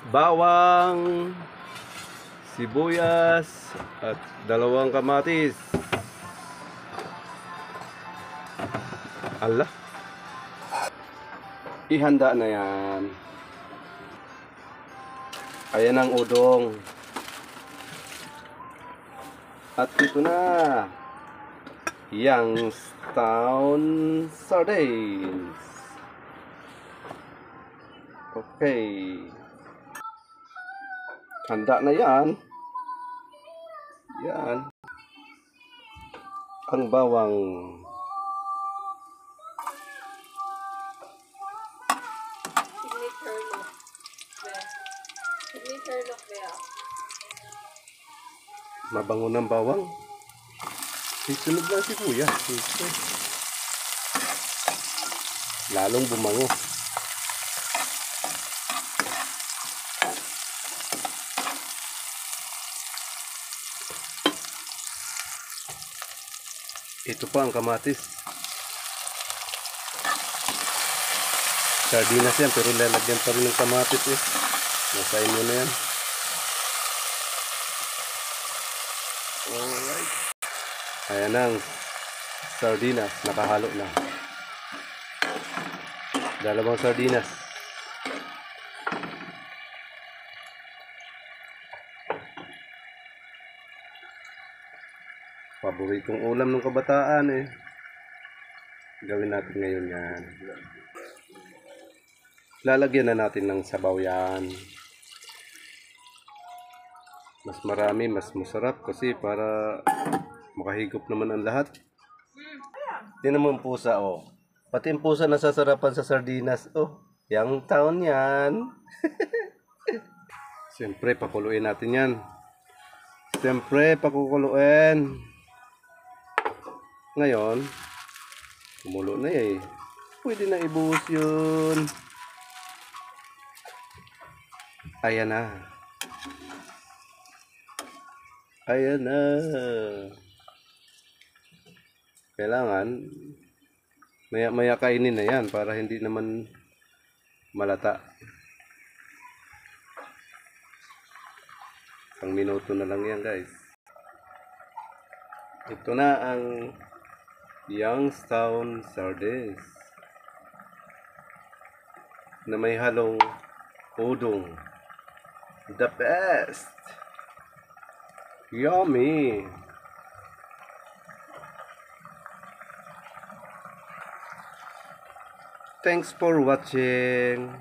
bawang, sibuyas, at 2 kamatis. Allah. Ihanda na yan. Ayan ang udong. At ito na. Youngstown sardines. Okay. Handa na yan. Yan. Ang bawang. Mabango ng bawang. Isunod lang si kuya. Lalong bumango. Ito pa ang kamatis. Sardinas yan, pero lalagyan pa rin ng kamatis eh. Nasa inyo na yan. Alright. Ayan ang sardinas, nakahalo na. 2 sardinas. Paboritong ulam ng kabataan eh. Gawin natin ngayon yan. Lalagyan na natin ng sabaw yan. Mas marami, mas masarap kasi para makahigop naman ang lahat. Hindi naman pusa oh. Pati yung pusa nasasarapan sa sardinas. Oh, yung taon yan. Siyempre, pakuluin natin yan. Siyempre, pakukuluin. Ngayon, kumulo na eh. Pwede na ibuhos yun. Ayan na. Ayan na. Kailangan maya-maya kainin na yan para hindi naman malata. 1 minuto na lang yan guys. Ito na ang Youngstown sardines na may halong udong. The best! Yummy! Thanks for watching.